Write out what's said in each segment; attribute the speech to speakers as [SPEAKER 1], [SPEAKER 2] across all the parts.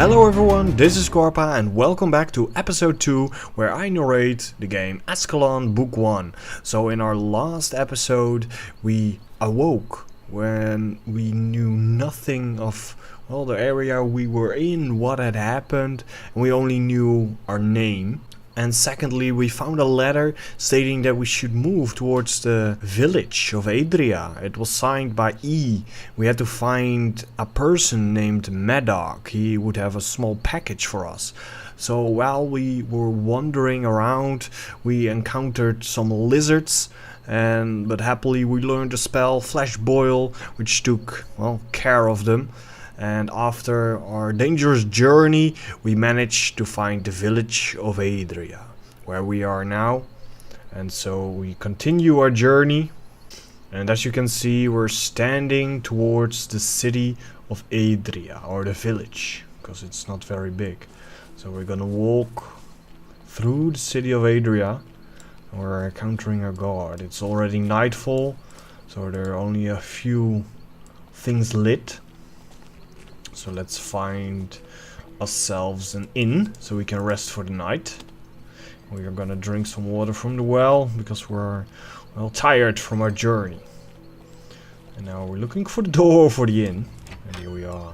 [SPEAKER 1] Hello everyone, this is Korpah and welcome back to episode 2 where I narrate the game Eschalon Book 1. So in our last episode we awoke when we knew nothing of the area we were in, what had happened, and we only knew our name. And secondly, we found a letter stating that we should move towards the village of Adria. It was signed by E. We had to find a person named Maddock. He would have a small package for us. So while we were wandering around, we encountered some lizards. But happily we learned the spell Flesh Boil, which took, care of them. And after our dangerous journey, we managed to find the village of Adria, where we are now. And so we continue our journey. And as you can see, we're standing towards the city of Adria, or the village, because it's not very big. So we're gonna walk through the city of Adria. We're encountering a guard. It's already nightfall, so there are only a few things lit. So let's find ourselves an inn so we can rest for the night. We are gonna drink some water from the well because we're tired from our journey. And now we're looking for the door for the inn. And here we are.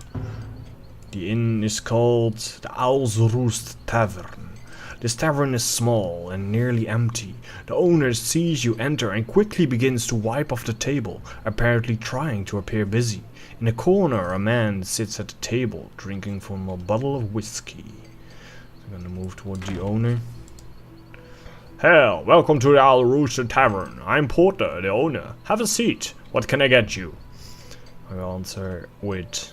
[SPEAKER 1] The inn is called the Owl's Roost Tavern. This tavern is small and nearly empty. The owner sees you enter and quickly begins to wipe off the table, apparently trying to appear busy. In a corner, a man sits at the table, drinking from a bottle of whiskey. I'm gonna move toward the owner. Hell, welcome to the Owl Rooster Tavern. I'm Porter, the owner. Have a seat. What can I get you? I answer with,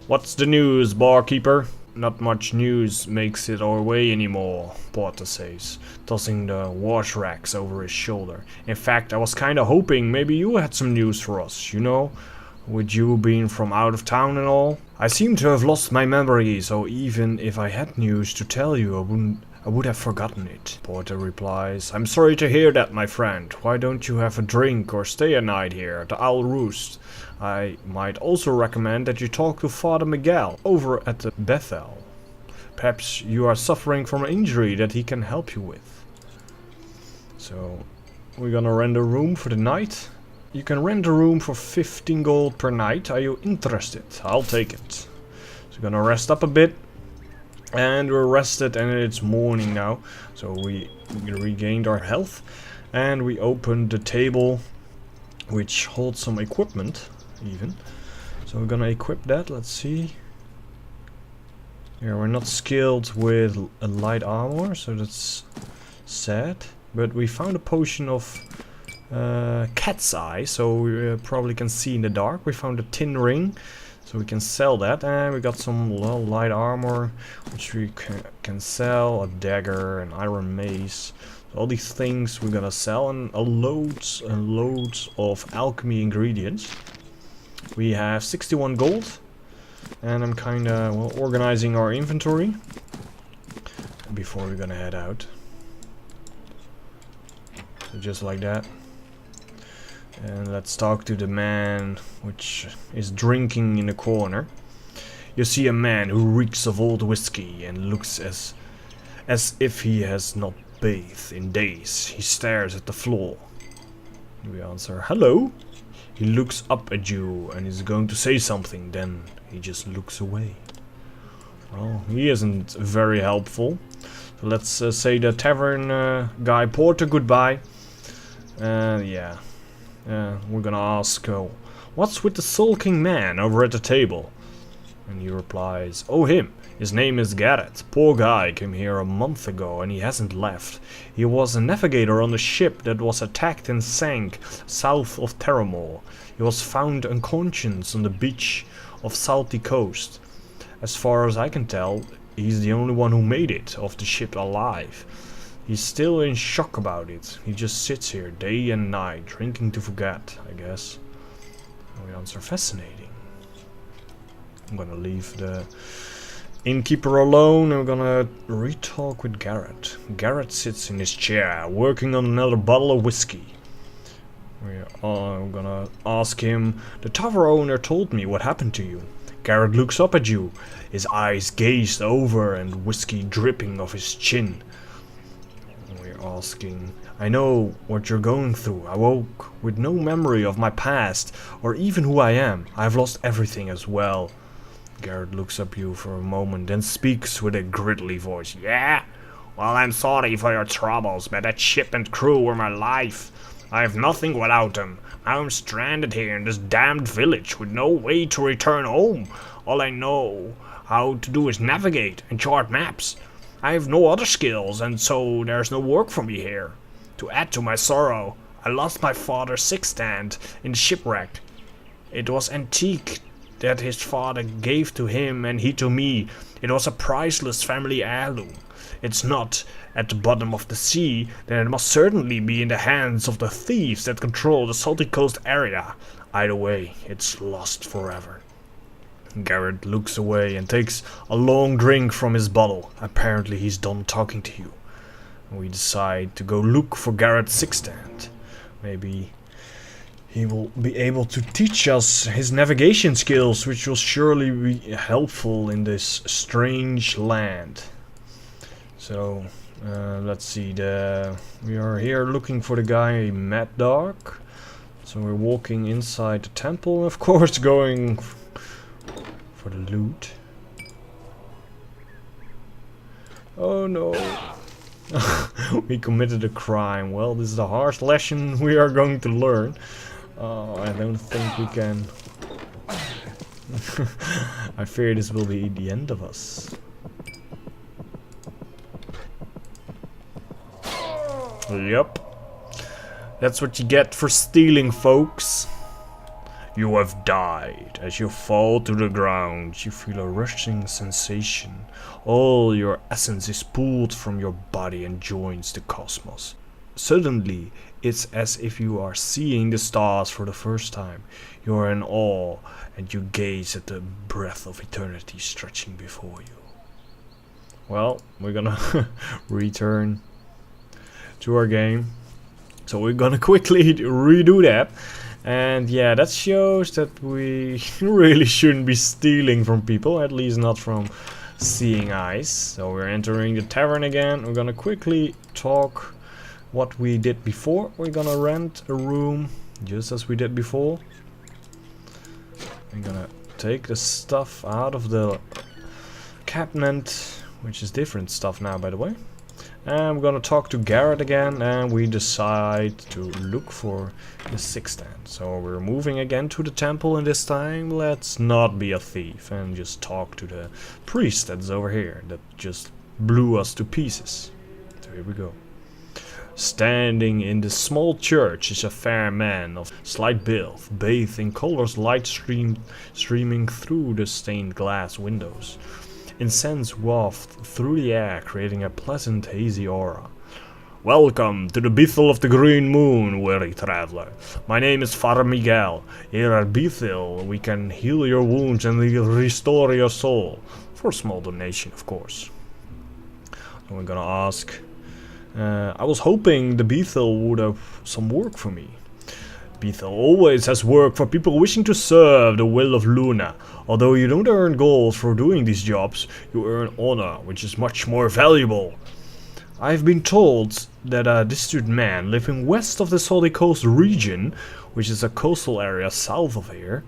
[SPEAKER 1] "What's the news, barkeeper?" "Not much news makes it our way anymore," Porter says, tossing the wash racks over his shoulder. "In fact, I was kinda hoping maybe you had some news for us, with you being from out of town and all. I seem to have lost my memory, so even if I had news to tell you, I would have forgotten it." Porter replies, "I'm sorry to hear that, my friend. Why don't you have a drink or stay a night here at the Owl Roost? I might also recommend that you talk to Father Miguel over at the Bethel. Perhaps you are suffering from an injury that he can help you with." So we're gonna rent a room for the night. You can rent a room for 15 gold per night. Are you interested? I'll take it. So we're gonna rest up a bit. And we're rested and it's morning now. So we regained our health. And we opened the table, which holds some equipment even. So we're gonna equip that. Let's see. Yeah, we're not skilled with a light armor, so that's sad. But we found a potion of cat's eye, so we probably can see in the dark. We found a tin ring, so we can sell that. And we got some light armor, which we can sell. A dagger, an iron mace. So all these things we're gonna sell, and loads and loads of alchemy ingredients. We have 61 gold. And I'm kinda organizing our inventory before we're gonna head out. So just like that. And let's talk to the man which is drinking in the corner. You see a man who reeks of old whiskey and looks as if he has not bathed in days. He stares at the floor. We answer, "Hello." He looks up at you and is going to say something, then he just looks away. Well, he isn't very helpful. So let's say the tavern guy Porter goodbye. We're gonna ask, "What's with the sulking man over at the table?" And he replies, "Oh, him. His name is Garrett. Poor guy came here a month ago and he hasn't left. He was a navigator on a ship that was attacked and sank south of Terramore. He was found unconscious on the beach of Salty Coast. As far as I can tell, he's the only one who made it off the ship alive. He's still in shock about it. He just sits here day and night, drinking to forget, I guess." We answer, "Fascinating." I'm gonna leave the innkeeper alone and we're gonna re-talk with Garrett. Garrett sits in his chair, working on another bottle of whiskey. We're gonna ask him, "The tavern owner told me what happened to you. Garrett looks up at you, his eyes gazed over and whiskey dripping off his chin. We're asking, I know what you're going through. I woke with no memory of my past, or even who I am. I've lost everything as well. Garrett looks up at you for a moment, then speaks with a gridly voice. Yeah? Well, I'm sorry for your troubles, but that ship and crew were my life. I have nothing without them. I'm stranded here in this damned village with no way to return home. All I know how to do is navigate and chart maps. I have no other skills, and so there's no work for me here. To add to my sorrow, I lost my father's six-stand in the shipwreck. It was antique that his father gave to him and he to me. It was a priceless family heirloom. It's not at the bottom of the sea, then it must certainly be in the hands of the thieves that control the Salty Coast area. Either way, it's lost forever. Garrett looks away and takes a long drink from his bottle. Apparently he's done talking to you. We decide to go look for Garrett's six-stand. Maybe he will be able to teach us his navigation skills, which will surely be helpful in this strange land. So, let's see. We are here looking for the guy Mad Dog. So we're walking inside the temple, of course, going for the loot. Oh no. We committed a crime. Well, this is a harsh lesson we are going to learn. I don't think we can. I fear this will be the end of us. Yep. That's what you get for stealing, folks. You have died. As you fall to the ground, you feel a rushing sensation. All your essence is pulled from your body and joins the cosmos. Suddenly, it's as if you are seeing the stars for the first time. You are in awe, and you gaze at the breath of eternity stretching before you. Well, we're gonna return to our game. So we're gonna quickly redo that. And yeah, that shows that we really shouldn't be stealing from people, at least not from seeing eyes. So we're entering the tavern again. We're gonna quickly talk what we did before. We're gonna rent a room just as we did before. We're gonna take the stuff out of the cabinet, which is different stuff now, by the way. And we're gonna talk to Garrett again, and we decide to look for the six-stand. So we're moving again to the temple, and this time let's not be a thief and just talk to the priest that's over here that just blew us to pieces. So here we go. Standing in the small church is a fair man of slight build, bathed in colors light streaming through the stained glass windows. Incense wafted through the air, creating a pleasant hazy aura. Welcome to the Bethel of the Green Moon, weary traveler. My name is Father Miguel. Here at Bethel, we can heal your wounds and restore your soul. For a small donation, of course. So we're gonna ask. I was hoping the Bethel would have some work for me. Bethel always has work for people wishing to serve the will of Luna. Although you don't earn gold for doing these jobs, you earn honor, which is much more valuable. I've been told that a distant man living west of the Salty Coast region, which is a coastal area south of here,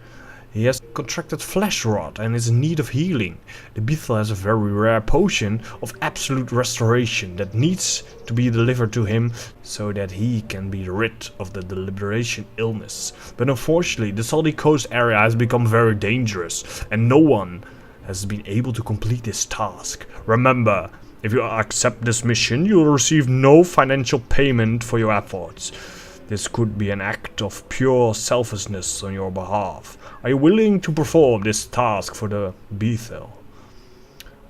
[SPEAKER 1] he has contracted flesh rot and is in need of healing. The Bethel has a very rare potion of absolute restoration that needs to be delivered to him so that he can be rid of the deliberation illness. But unfortunately, the Salty Coast area has become very dangerous and no one has been able to complete this task. Remember, if you accept this mission, you will receive no financial payment for your efforts. This could be an act of pure selfishness on your behalf. Are you willing to perform this task for the Bethel?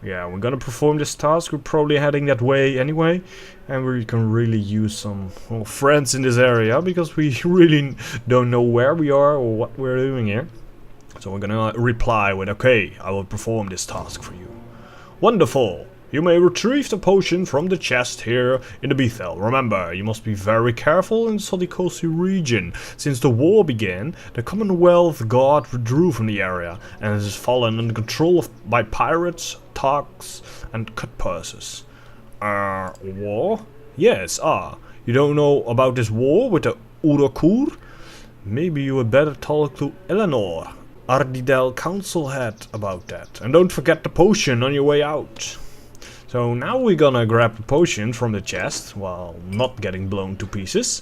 [SPEAKER 1] Yeah, we're gonna perform this task. We're probably heading that way anyway. And we can really use some friends in this area, because we really don't know where we are or what we're doing here. So we're gonna reply with, okay, I will perform this task for you. Wonderful! You may retrieve the potion from the chest here in the Bethel. Remember, you must be very careful in the Sodikosi region. Since the war began, the Commonwealth Guard withdrew from the area and it has fallen under control by pirates, thugs, and cut purses. War? Yes, you don't know about this war with the Urakur? Maybe you had better talk to Eleanor, Aridell council head, about that. And don't forget the potion on your way out. So now we're gonna grab the potion from the chest while not getting blown to pieces.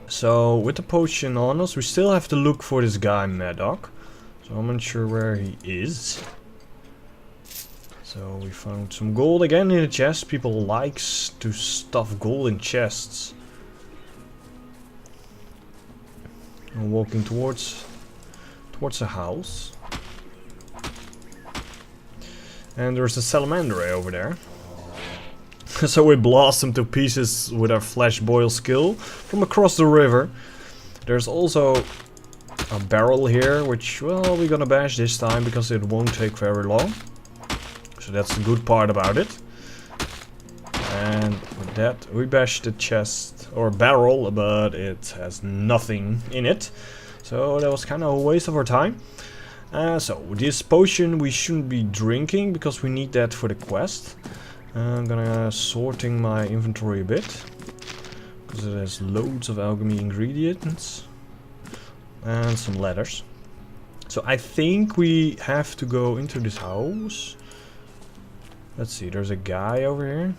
[SPEAKER 1] So with the potion on us, we still have to look for this guy Maddock. So I'm not sure where he is. So we found some gold again in the chest. People likes to stuff gold in chests. I'm walking towards a house. And there's a salamander over there. So we blast them to pieces with our flash boil skill from across the river. There's also a barrel here, which, well, we're gonna bash this time because it won't take very long. So that's the good part about it. And with that, we bash the chest or barrel, but it has nothing in it. So that was kind of a waste of our time. So this potion we shouldn't be drinking because we need that for the quest. I'm gonna sorting my inventory a bit because it has loads of alchemy ingredients and some letters. So I think we have to go into this house. Let's see, there's a guy over here.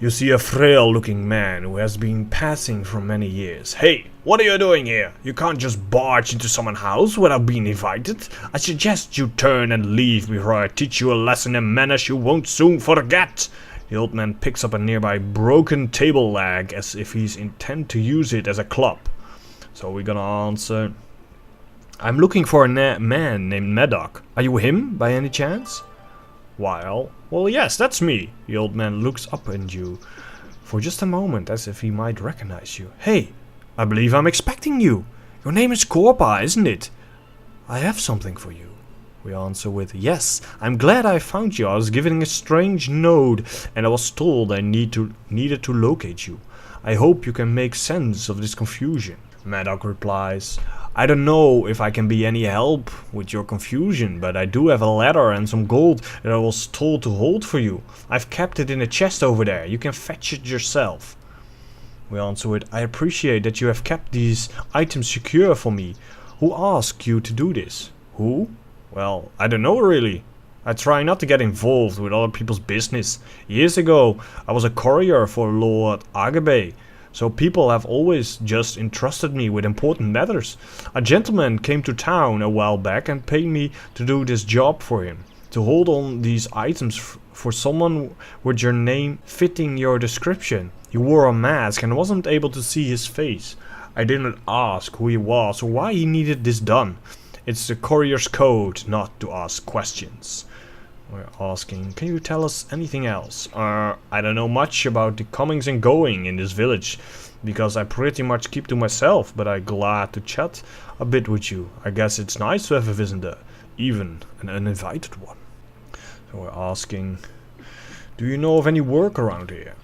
[SPEAKER 1] You see a frail looking man who has been passing for many years. Hey, what are you doing here? You can't just barge into someone's house without being invited. I suggest you turn and leave before I teach you a lesson in manners you won't soon forget. The old man picks up a nearby broken table leg as if he's intent to use it as a club. So we're gonna answer. I'm looking for a man named Maddock. Are you him by any chance? Well, yes, that's me. The old man looks up at you for just a moment as if he might recognize you. Hey, I believe I'm expecting you. Your name is Korpah, isn't it? I have something for you. We answer with, yes, I'm glad I found you. I was given a strange node and I was told I needed to locate you. I hope you can make sense of this confusion. Maddock replies, I don't know if I can be any help with your confusion, but I do have a letter and some gold that I was told to hold for you. I've kept it in a chest over there. You can fetch it yourself. We answer with, I appreciate that you have kept these items secure for me. Who asked you to do this? Who? Well, I don't know really. I try not to get involved with other people's business. Years ago, I was a courier for Lord Agabe. So people have always just entrusted me with important matters. A gentleman came to town a while back and paid me to do this job for him. To hold on these items for someone with your name fitting your description. He wore a mask and wasn't able to see his face. I didn't ask who he was or why he needed this done. It's the courier's code not to ask questions. We're asking, can you tell us anything else? I don't know much about the comings and going in this village, because I pretty much keep to myself, but I'm glad to chat a bit with you. I guess it's nice to have a visitor, even an uninvited one. So we're asking, do you know of any work around here?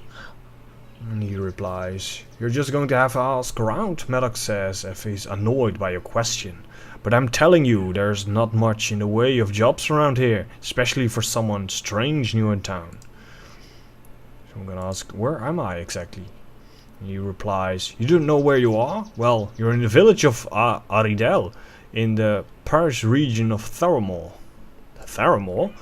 [SPEAKER 1] And he replies, you're just going to have to ask around, Maddock says, if he's annoyed by your question. But I'm telling you, there's not much in the way of jobs around here, especially for someone strange new in town. So I'm gonna ask, where am I exactly? And he replies, you don't know where you are? Well, you're in the village of Aridell, in the parish region of Theramore. Theramore?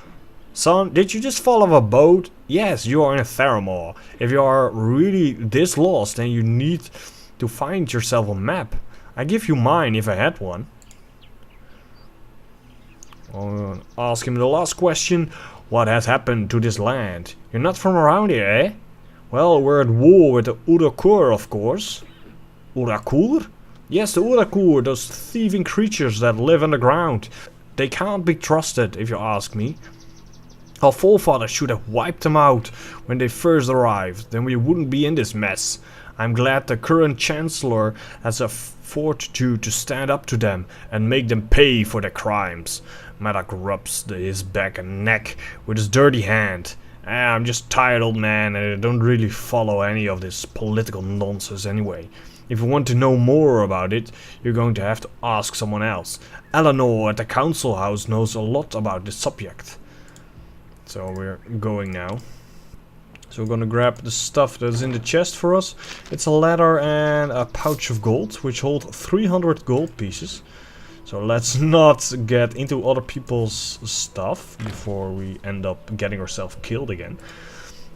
[SPEAKER 1] Son, did you just fall off a boat? Yes, you are in Theramore. If you are really this lost, then you need to find yourself a map. I give you mine if I had one. I'll ask him the last question. What has happened to this land? You're not from around here, eh? Well, we're at war with the Urakur, of course. Urakur? Yes, the Urakur, those thieving creatures that live underground. They can't be trusted, if you ask me. Our forefathers should have wiped them out when they first arrived, then we wouldn't be in this mess. I'm glad the current Chancellor has a fortitude to stand up to them and make them pay for their crimes. Maddox rubs his back and neck with his dirty hand. I'm just tired, old man, and I don't really follow any of this political nonsense anyway. If you want to know more about it, you're going to have to ask someone else. Eleanor at the council house knows a lot about this subject. So we're going now. So we're gonna grab the stuff that's in the chest for us. It's a ladder and a pouch of gold, which hold 300 gold pieces. So let's not get into other people's stuff before we end up getting ourselves killed again.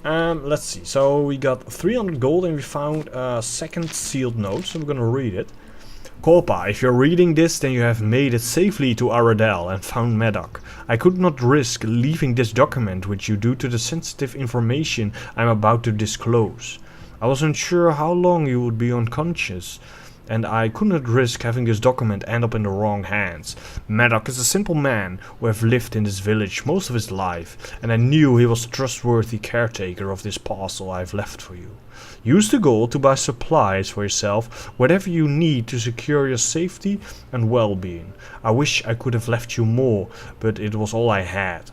[SPEAKER 1] Let's see. So we got 300 gold and we found a second sealed note. So we're gonna read it. Korpah, if you're reading this, then you have made it safely to Aridell and found Maddox. I could not risk leaving this document with you due to the sensitive information I'm about to disclose. I wasn't sure how long you would be unconscious, and I could not risk having this document end up in the wrong hands. Maddox is a simple man who have lived in this village most of his life, and I knew he was a trustworthy caretaker of this parcel I've left for you. Use the gold to buy supplies for yourself, whatever you need to secure your safety and well-being. I wish I could have left you more, but it was all I had.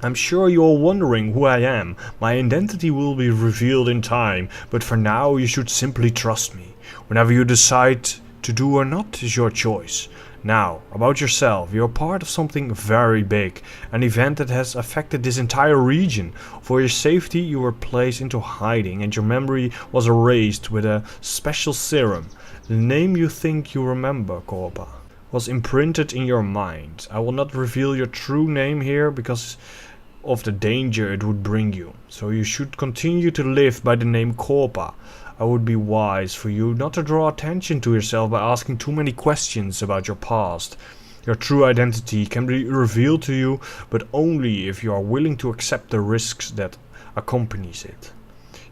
[SPEAKER 1] I'm sure you're wondering who I am. My identity will be revealed in time, but for now you should simply trust me. Whenever you decide to do or not is your choice. Now, about yourself, you're part of something very big, an event that has affected this entire region. For your safety, you were placed into hiding and your memory was erased with a special serum. The name you think you remember, Korpah, was imprinted in your mind. I will not reveal your true name here because of the danger it would bring you, so you should continue to live by the name Korpah. I would be wise for you not to draw attention to yourself by asking too many questions about your past. Your true identity can be revealed to you, but only if you are willing to accept the risks that accompanies it.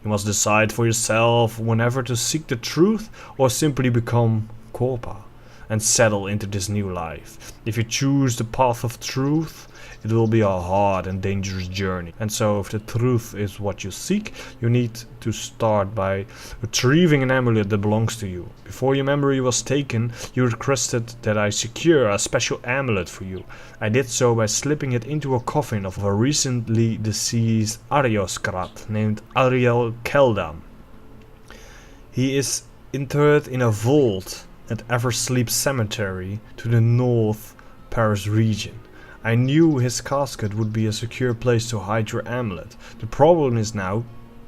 [SPEAKER 1] You must decide for yourself whenever to seek the truth or simply become Korpah and settle into this new life. If you choose the path of truth, it will be a hard and dangerous journey. And so if the truth is what you seek, you need to start by retrieving an amulet that belongs to you. Before your memory was taken, you requested that I secure a special amulet for you. I did so by slipping it into a coffin of a recently deceased aristocrat named Ariel Keldam. He is interred in a vault at Eversleep Cemetery to the north Paris region. I knew his casket would be a secure place to hide your amulet. The problem is now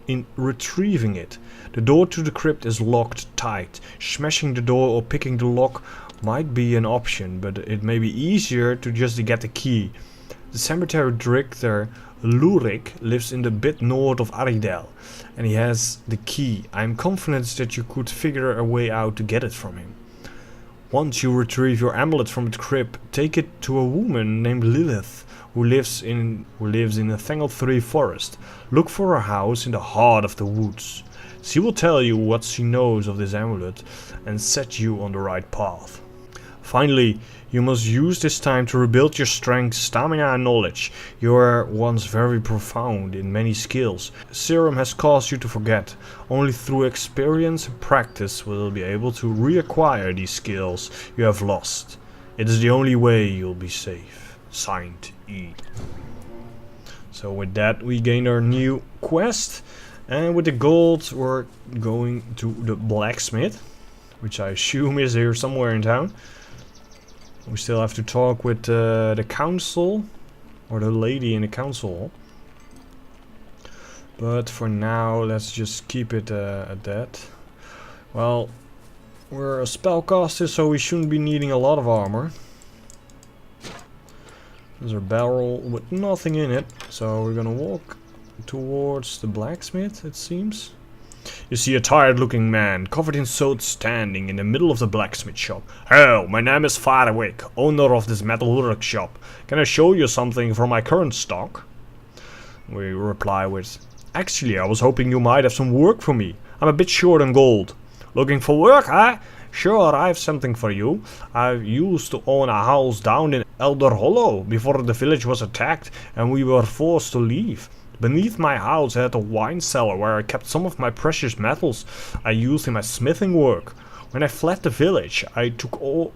[SPEAKER 1] in retrieving it. The door to the crypt is locked tight. Smashing the door or picking the lock might be an option, but it may be easier to just get the key. The cemetery director Lurik lives in the bit north of Aridell, and he has the key. I am confident that you could figure a way out to get it from him. Once you retrieve your amulet from the crypt, take it to a woman named Lilith who lives in a Tangled 3 forest. Look for her house in the heart of the woods. She will tell you what she knows of this amulet and set you on the right path. Finally, you must use this time to rebuild your strength, stamina and knowledge. You were once very profound in many skills. Serum has caused you to forget. Only through experience and practice will you be able to reacquire these skills you have lost. It is the only way you'll be safe. Signed, E. So with that we gained our new quest. And with the gold we're going to the blacksmith, which I assume is here somewhere in town. We still have to talk with the council, or the lady in the council. But for now, let's just keep it at that. Well, we're a spellcaster, so we shouldn't be needing a lot of armor. There's a barrel with nothing in it, so we're gonna walk towards the blacksmith, it seems. You see a tired-looking man, covered in soot, standing in the middle of the blacksmith shop. "Hello, my name is Farwick, owner of this metalwork shop. Can I show you something from my current stock?" We reply with, "Actually, I was hoping you might have some work for me. I'm a bit short on gold." "Looking for work, eh? Sure, I have something for you. I used to own a house down in Elder Hollow before the village was attacked and we were forced to leave. The Beneath my house I had a wine cellar where I kept some of my precious metals I used in my smithing work. When I fled the village, I took all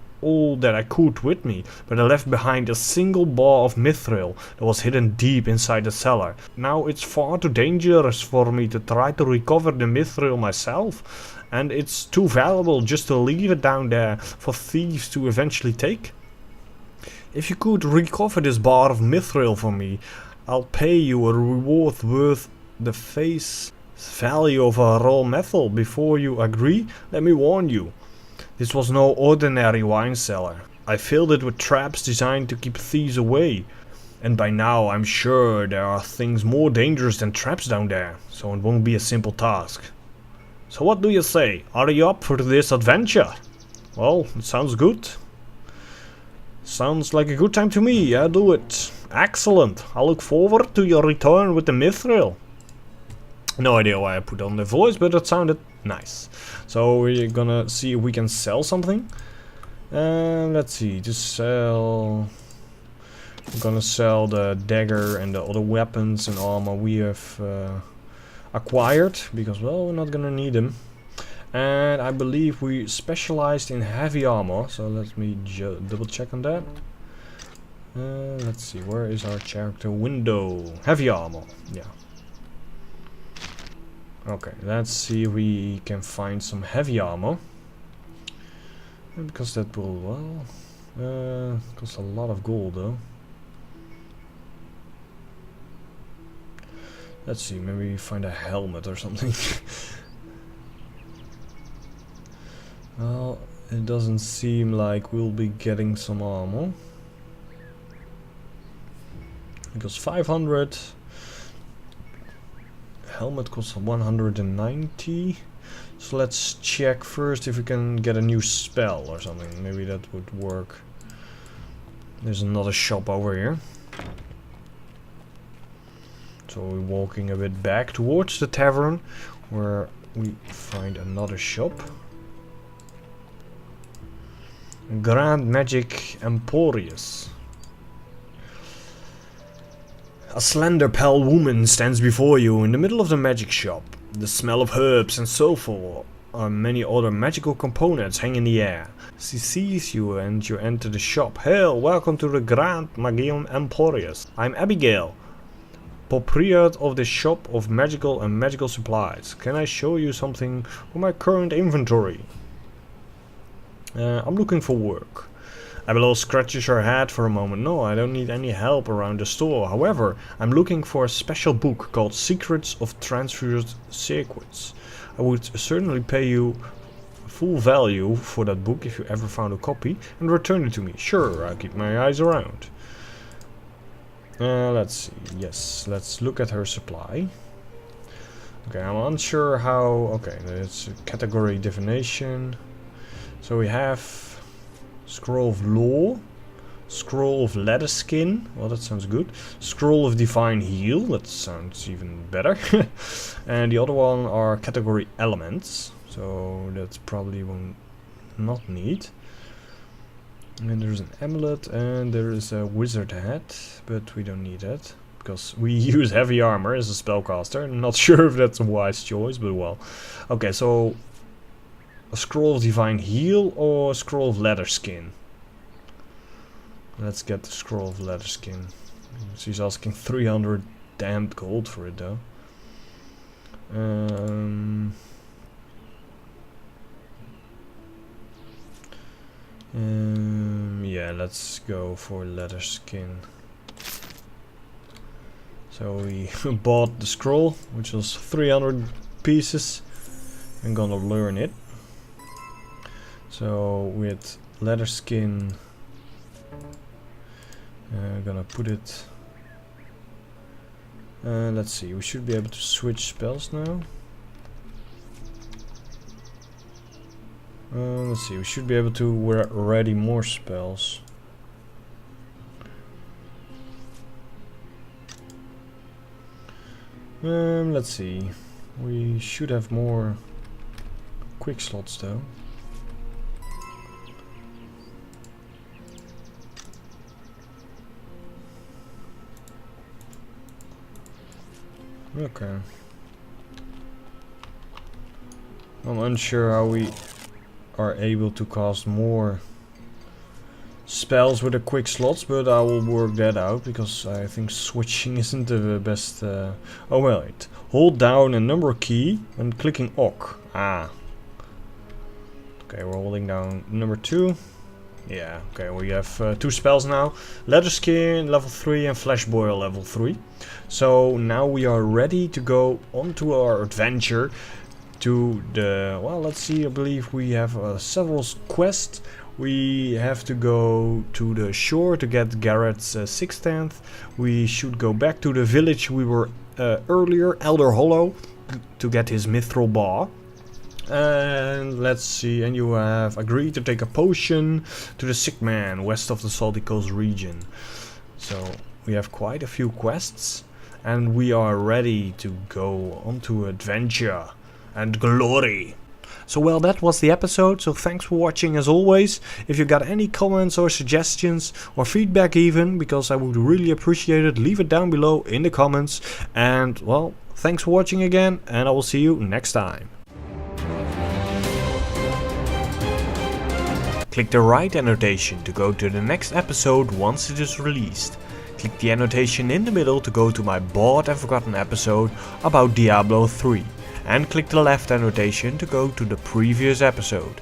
[SPEAKER 1] that I could with me, but I left behind a single bar of mithril that was hidden deep inside the cellar. Now it's far too dangerous for me to try to recover the mithril myself, and it's too valuable just to leave it down there for thieves to eventually take. If you could recover this bar of mithril for me, I'll pay you a reward worth the face value of a raw metal. Before you agree, let me warn you. This was no ordinary wine cellar. I filled it with traps designed to keep thieves away. And by now I'm sure there are things more dangerous than traps down there, so it won't be a simple task. So what do you say? Are you up for this adventure? Well, it sounds good. Sounds like a good time to me. Yeah, do it. Excellent. I look forward to your return with the mithril. No idea why I put on the voice, but it sounded nice. So we're gonna see if we can sell something. Let's see, to sell. I'm gonna sell the dagger and the other weapons and armor we have acquired, because well, we're not gonna need them. And I believe we specialized in heavy armor, so let me double check on that. Let's see, where is our character window? Heavy armor, yeah. Okay, let's see if we can find some heavy armor. Because that will, well, cost a lot of gold though. Let's see, maybe find a helmet or something. Well, it doesn't seem like we'll be getting some armor. Because 500. Helmet costs 190. So let's check first if we can get a new spell or something. Maybe that would work. There's another shop over here. So we're walking a bit back towards the tavern, where we find another shop. Grand Magic Emporius. A slender pale woman stands before you in the middle of the magic shop. The smell of herbs and sulfur and many other magical components hang in the air. She sees you and you enter the shop. Hail, welcome to the Grand Magium Emporius. I'm Abigail, proprietor of the shop of magical and magical supplies. Can I show you something from my current inventory? I'm looking for work. Abigail scratches her head for a moment. No, I don't need any help around the store. However, I'm looking for a special book called Secrets of Transferred Circuits. I would certainly pay you full value for that book if you ever found a copy and return it to me. Sure, I'll keep my eyes around. Let's see. Yes, let's look at her supply. Okay, I'm unsure how... Okay, it's a category divination. So we have Scroll of Law, Scroll of Leather Skin, well that sounds good, Scroll of Divine Heal, that sounds even better, and the other one are category Elements, so that's probably one not need. And there's an amulet and there is a wizard hat, but we don't need that, because we use heavy armor as a spellcaster. I'm not sure if that's a wise choice, but well. Okay, so a Scroll of Divine Heal or a Scroll of Leather Skin? Let's get the Scroll of Leather Skin. She's asking 300 damned gold for it though. Yeah, let's go for Leather Skin. So we bought the scroll, which was 300 pieces. I'm gonna learn it. So with Leather Skin, gonna put it. Let's see, we should be able to switch spells now. Let's see, we should be able to ready more spells. Let's see, we should have more quick slots though. Okay. I'm unsure how we are able to cast more spells with the quick slots, but I will work that out because I think switching isn't the best. Oh wait, hold down a number key when clicking OK. Ah. Okay, we're holding down number 2. Yeah, okay, we have 2 spells now. Leather Skin level 3 and Flesh Boil level 3. So now we are ready to go on to our adventure to the, well, let's see, I believe we have several quests. We have to go to the shore to get Garrett's sextant. We should go back to the village we were earlier, Elder Hollow, to get his mithril bar. And let's see, and you have agreed to take a potion to the sick man west of the Salty Coast region. So we have quite a few quests and we are ready to go on to adventure and glory. So well, that was the episode, so thanks for watching as always. If you got any comments or suggestions or feedback even, because I would really appreciate it, leave it down below in the comments. And well, thanks for watching again, and I will see you next time. Click the right annotation to go to the next episode once it is released. Click the annotation in the middle to go to my bought and forgotten episode about Diablo 3. And click the left annotation to go to the previous episode.